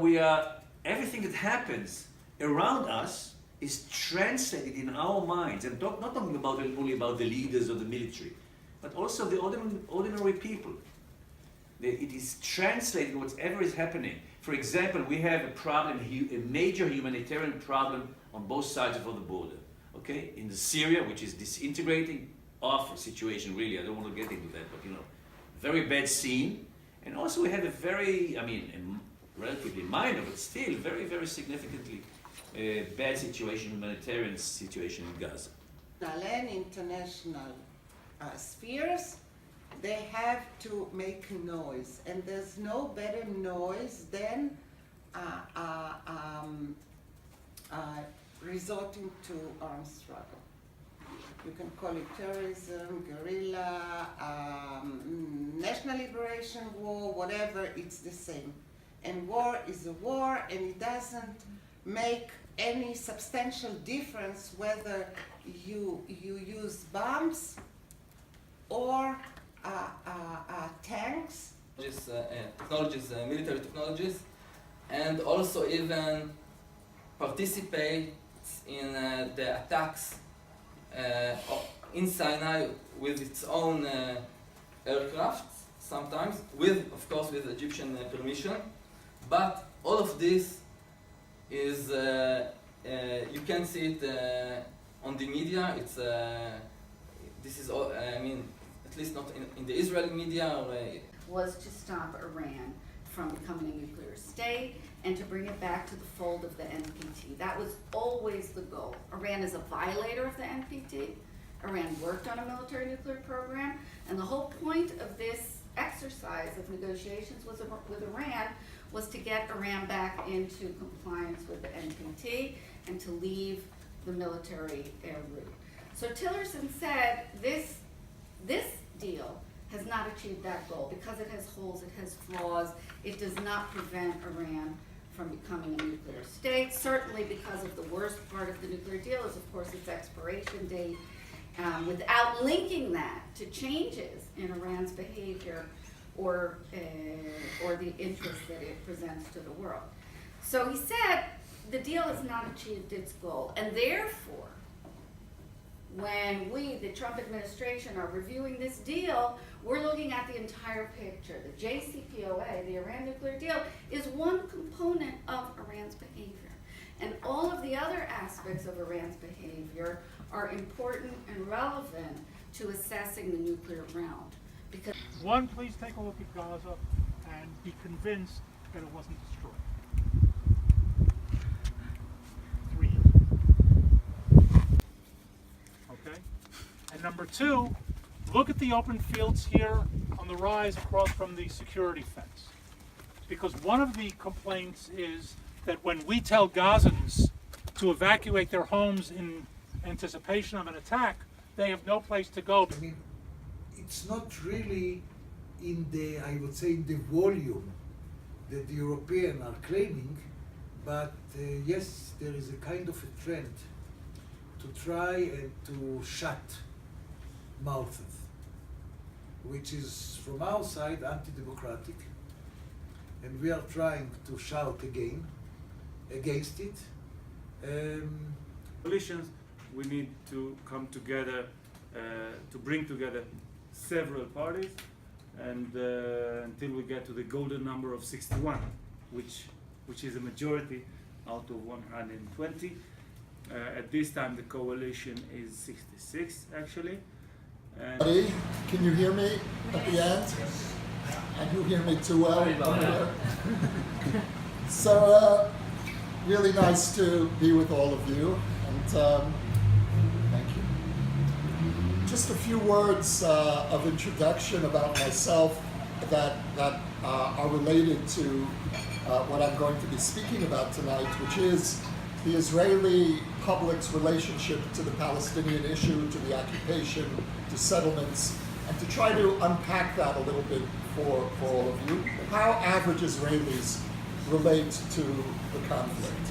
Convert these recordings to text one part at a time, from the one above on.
we are, everything that happens around us is translated in our minds, and not only about the leaders of the military, but also the ordinary people. It is translated whatever is happening. For example, we have a problem, a major humanitarian problem on both sides of the border. Okay, in Syria, which is disintegrating, awful situation really. I don't want to get into that, but very bad scene. And also we have a very, relatively minor, but still very, very significantly bad situation, humanitarian situation in Gaza. And international spheres, they have to make noise, and there's no better noise than resorting to armed struggle. You can call it terrorism, guerrilla, national liberation war, whatever, it's the same. And war is a war, and it doesn't make any substantial difference whether you use bombs or tanks. Technologies, military technologies, and also even participate in the attacks in Sinai with its own aircraft, sometimes, of course, with Egyptian permission. But all of this is, you can see it on the media. It's, this is all, at least not in the Israeli media. Was to stop Iran from becoming a nuclear state and to bring it back to the fold of the NPT. That was always the goal. Iran is a violator of the NPT. Iran worked on a military nuclear program, and the whole point of this exercise of negotiations with Iran was to get Iran back into compliance with the NPT and to leave the military route. So Tillerson said this deal has not achieved that goal because it has holes, it has flaws, it does not prevent Iran from becoming a nuclear state, certainly because of the worst part of the nuclear deal is, of course, its expiration date, without linking that to changes in Iran's behavior or the interest that it presents to the world. So he said the deal has not achieved its goal, and therefore, when we, the Trump administration, are reviewing this deal, we're looking at the entire picture. The JCPOA, the Iran nuclear deal, is one component of Iran's behavior. And all of the other aspects of Iran's behavior are important and relevant to assessing the nuclear round. Because one, please take a look at Gaza and be convinced that it wasn't destroyed. 3. Okay? And number 2, look at the open fields here on the rise across from the security fence. Because one of the complaints is that when we tell Gazans to evacuate their homes in anticipation of an attack, they have no place to go. It's not really in the, I would say, in the volume that the Europeans are claiming, but yes, there is a kind of a trend to try and to shut mouths, which is from our side anti-democratic, and we are trying to shout again against it. Coalitions, we need to come together to bring together several parties, and until we get to the golden number of 61, which is a majority out of 120. At this time, the coalition is 66, actually. And can you hear me at the end? And you hear me too well? So, really nice to be with all of you, and thank you. Just a few words of introduction about myself that are related to what I'm going to be speaking about tonight, which is the Israeli public's relationship to the Palestinian issue, to the occupation, to settlements, and to try to unpack that a little bit for all of you, how average Israelis relate to the conflict.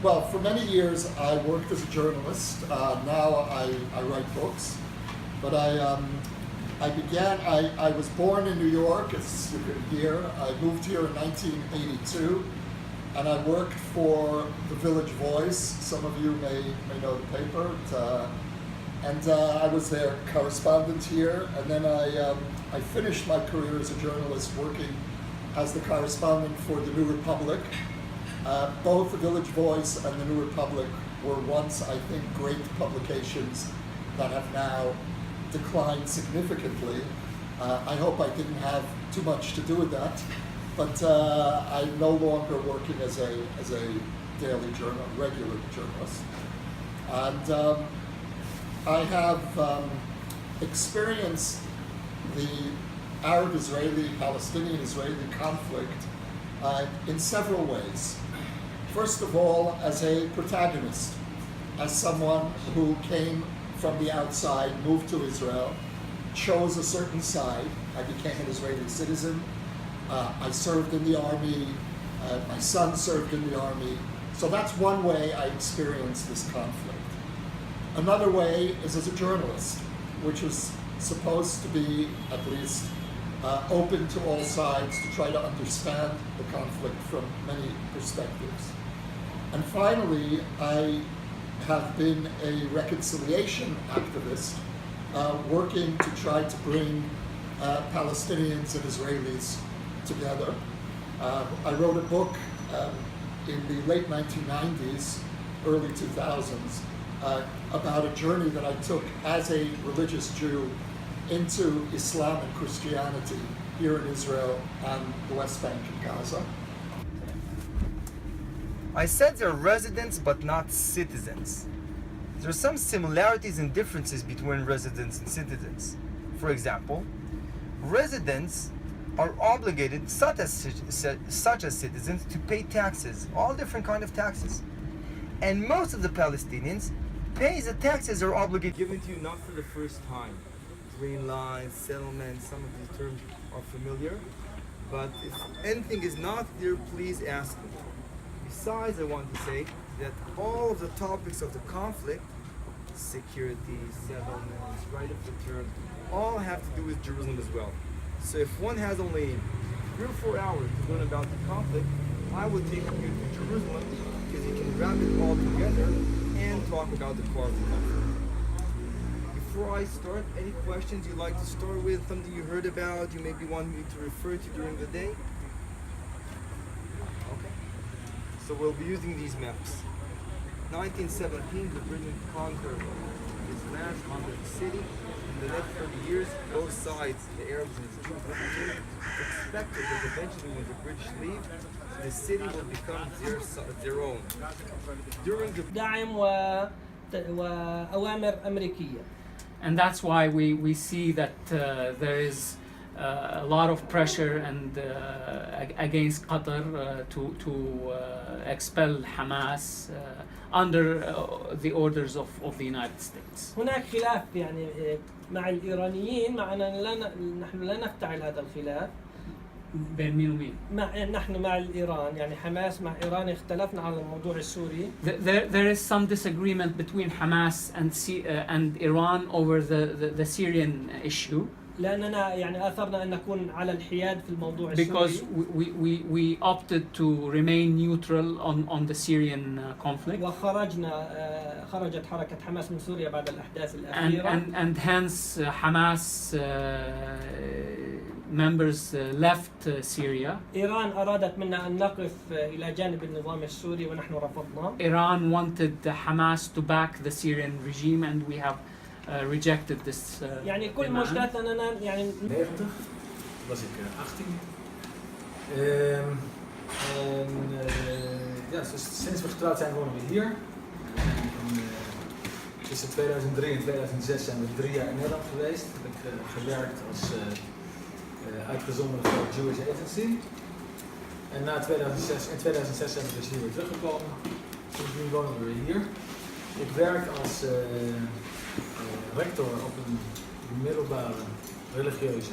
Well, for many years I worked as a journalist. Now I write books, but I was born in New York, as you can hear. I moved here in 1982, and I worked for the Village Voice. Some of you may know the paper. I was their correspondent here, and then I finished my career as a journalist working as the correspondent for the New Republic. Both the Village Voice and the New Republic were once, I think, great publications that have now declined significantly. I hope I didn't have too much to do with that, but I'm no longer working as a regular journalist. And I have experienced the Arab-Israeli, Palestinian-Israeli conflict in several ways. First of all, as a protagonist, as someone who came from the outside, moved to Israel, chose a certain side. I became an Israeli citizen. I served in the army. My son served in the army. So that's one way I experienced this conflict. Another way is as a journalist, which was supposed to be, at least, open to all sides to try to understand the conflict from many perspectives. And finally, I have been a reconciliation activist, working to try to bring Palestinians and Israelis together. I wrote a book in the late 1990s, early 2000s, about a journey that I took as a religious Jew into Islam and Christianity here in Israel and the West Bank and Gaza. I said they're residents but not citizens. There are some similarities and differences between residents and citizens. For example, residents are obligated, such as citizens, to pay taxes, all different kind of taxes. And most of the Palestinians pay the taxes they're obligated. Given to you not for the first time. Green lines, settlements, some of these terms are familiar. But if anything is not clear, please ask me. Besides, I want to say that all of the topics of the conflict, security, settlements, right of return, all have to do with Jerusalem as well. So if one has only 3 or 4 hours to learn about the conflict, I would take you to Jerusalem because you can wrap it all together and talk about the core of the conflict. Before I start, any questions you'd like to start with, something you heard about, you maybe want me to refer to during the day? Okay. So we'll be using these maps. 1917, the British conquered this land, conquered the city. In the next 30 years, both sides, the Arabs and the Jews, expected that eventually when the British leave, the city will become their own. During the دعم وأوامر أمريكية. And that's why we see that there is a lot of pressure and against Qatar to expel Hamas under the orders of the United States. هناك خلاف يعني مع الإيرانيين، مع أننا نحن لا نفتعل هذا الخلاف. بين مين ومين؟ نحن مع الإيران، يعني حماس مع إيران اختلفنا على الموضوع السوري. There is some disagreement between Hamas and Iran over the Syrian issue. لأننا يعني أثرنا أن نكون على الحياد في الموضوع السوري. Because we opted to remain neutral on the Syrian conflict. خرجت حركة حماس من سوريا بعد الأحداث الأخيرة. And hence Hamas members left Syria. إيران أرادت منا أن نقف إلى جانب النظام السوري ونحن رفضنا. Iran wanted Hamas to back the Syrian regime and we have rejected this يعني كل مشكلتنا أننا يعني 90 was ik 18. Ja, sinds we getrouwd zijn wonen we hier. Tussen 2003 en 2006 zijn we 3 jaar in Nederland geweest. Heb ik gewerkt als uitgezonderd voor Jewish Agency. En in 2006 zijn we dus hier weer teruggekomen. Sindsdien wonen we weer hier. Ik werk als rector op een middelbare religieuze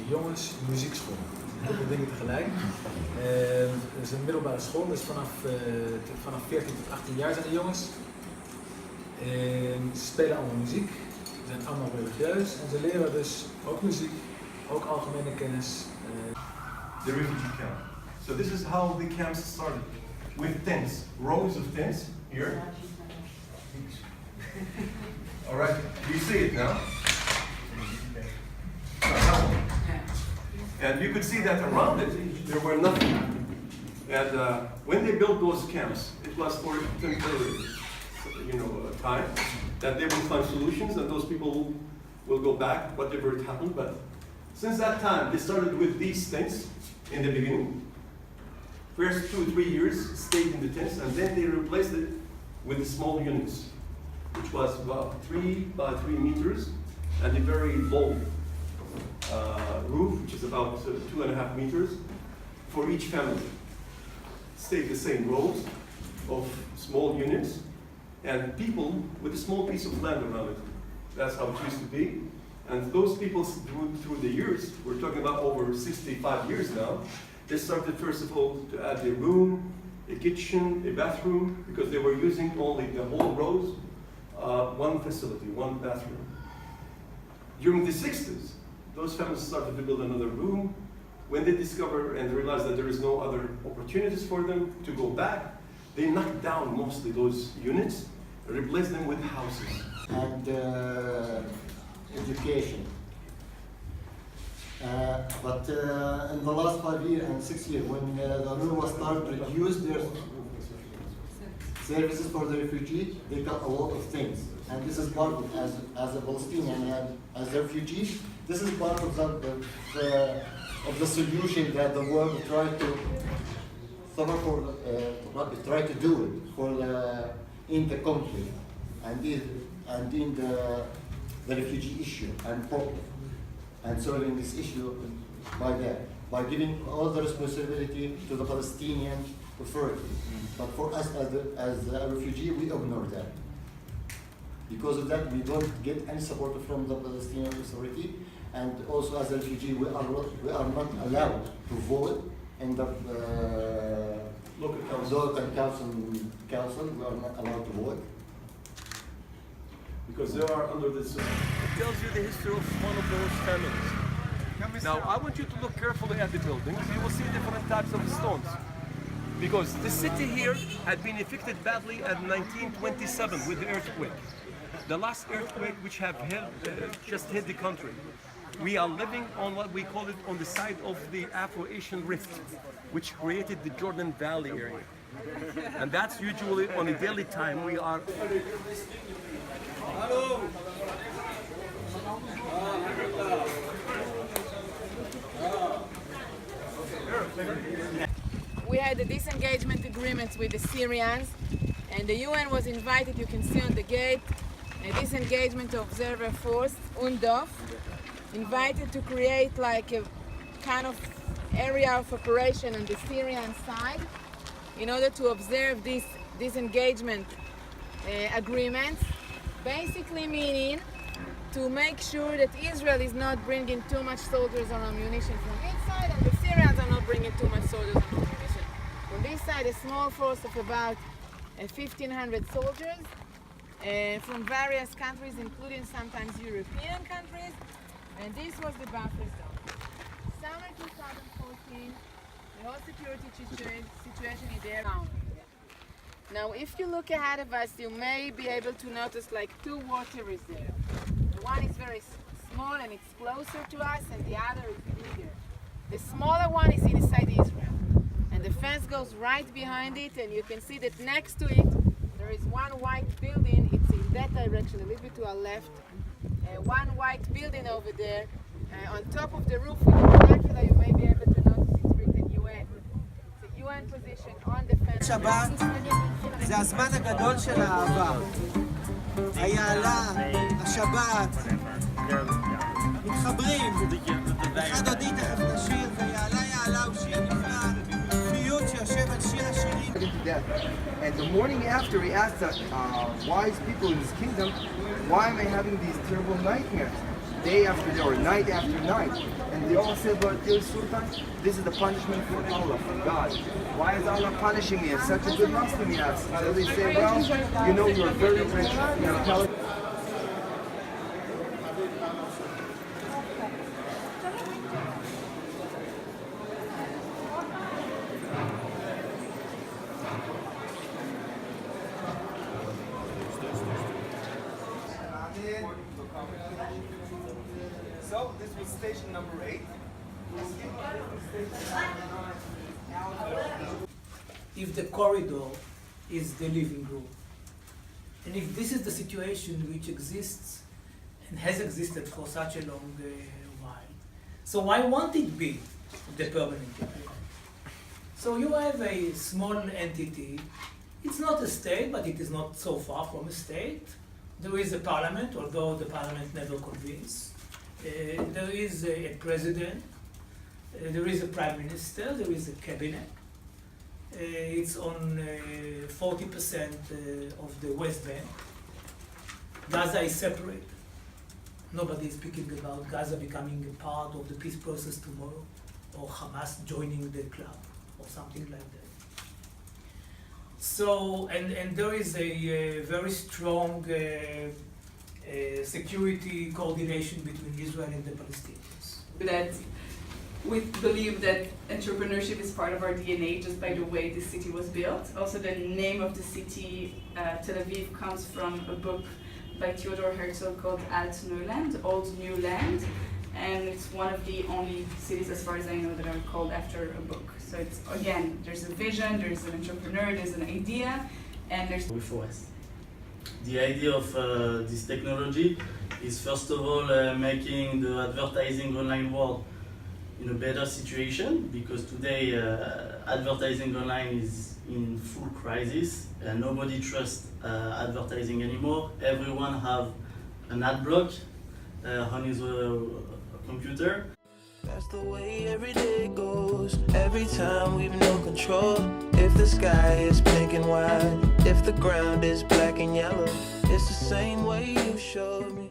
jongensmuziekschool. Heel veel dingen tegelijk. Het is een middelbare school, dus vanaf 14 tot 18 jaar zijn de jongens. Ze spelen allemaal muziek. Ze zijn allemaal religieus en ze leren dus ook muziek, ook algemene kennis. The refugee camp. So this is how the camps started, with tents, rows of tents here. All right, do you see it now? And you could see that around it, there were nothing. And when they built those camps, it was for temporary, time, that they will find solutions and those people will go back, whatever it happened. But since that time, they started with these tents in the beginning. First 2 or 3 years stayed in the tents, and then they replaced it with the small units, which was about 3 by 3 meters, and a very low roof, which is about 2.5 meters, for each family. Stayed the same rows of small units, and people with a small piece of land around it. That's how it used to be. And those people through the years, we're talking about over 65 years now, they started first of all to add a room, a kitchen, a bathroom, because they were using only the whole rows, one facility, one bathroom. During the 60s, those families started to build another room. When they discovered and realized that there is no other opportunities for them to go back, they knocked down mostly those units, replaced them with houses. And education. But in the last 5 years and 6 years, when the UNRWA started to reduce their services for the refugee, they cut a lot of things. And this is part of, as a Palestinian and as a refugee, this is part of the solution that the world tried to try to do it for in the conflict and in the refugee issue and problem, and solving this issue by giving all the responsibility to the Palestinian Authority. But for us as a refugee, we ignore that. Because of that, we don't get any support from the Palestinian Authority, and also as a refugee, we are not allowed to vote in the Local council. We are not allowed to vote. Because they are under this. It tells you the history of one of those families. Now, I want you to look carefully at the buildings. You will see different types of stones. Because the city here had been affected badly in 1927 with the earthquake. The last earthquake which have just hit the country. We are living on what we call it on the side of the Afro-Asian rift, which created the Jordan Valley area. And that's usually on a daily time we are. We had the disengagement agreements with the Syrians, and the UN was invited, you can see on the gate, a disengagement observer force, UNDOF, invited to create like a kind of area of operation on the Syrian side in order to observe these disengagement agreements, basically meaning to make sure that Israel is not bringing too much soldiers or ammunition from inside, and the Syrians are not bringing too much soldiers and ammunition. On this side, a small force of about 1,500 soldiers from various countries, including sometimes European countries, and this was the buffer zone. Summer 2014, the whole security situation is there. Now, if you look ahead of us, you may be able to notice like 2 water reserves. One is very small and it's closer to us, and the other is bigger. The smaller one is inside Israel, and the fence goes right behind it, and you can see that next to it there is one white building. It's in that direction, a little bit to our left. One white building over there. On top of the roof with the binocular, you may be able to notice it's written UN. It's a UN position on the fence. שבת זה הזמן הגדול של האהבה. היעלה, השבת, מתחברים. אחד אותי תכף נשיר, ויעלה יעלה הוא שיר נפלא, פיוט שיושב על שיר השירים. And the morning after, he asked the wise people in his kingdom, why am I having these terrible nightmares? Day after day, or night after night. And they all said, but dear Sultan, this is the punishment for Allah, for God. Why is Allah punishing me? It's such a good Muslim, he asked. So they say, well, you know, you're very rich, you're intelligent. with station number 8. If the corridor is the living room, and if this is the situation which exists and has existed for such a long while, so why won't it be the permanent area? So you have a small entity. It's not a state, but it is not so far from a state. There is a parliament, although the parliament never convenes. There is a president. There is a prime minister. There is a cabinet. It's on 40% of the West Bank. Gaza is separate. Nobody is speaking about Gaza becoming a part of the peace process tomorrow, or Hamas joining the club, or something like that. So, and there is a very strong security coordination between Israel and the Palestinians. That we believe that entrepreneurship is part of our DNA just by the way the city was built. Also, the name of the city, Tel Aviv, comes from a book by Theodor Herzl called Alt Neuland, Old New Land, and it's one of the only cities, as far as I know, that are called after a book. So it's, again, there's a vision, there's an entrepreneur, there's an idea, and there's... For us. The idea of this technology is first of all making the advertising online world in a better situation, because today advertising online is in full crisis and nobody trusts advertising anymore. Everyone have an ad block on his computer. That's the way every day goes. Every time we've no control. If the sky is pink and white, if the ground is black and yellow, it's the same way you showed me.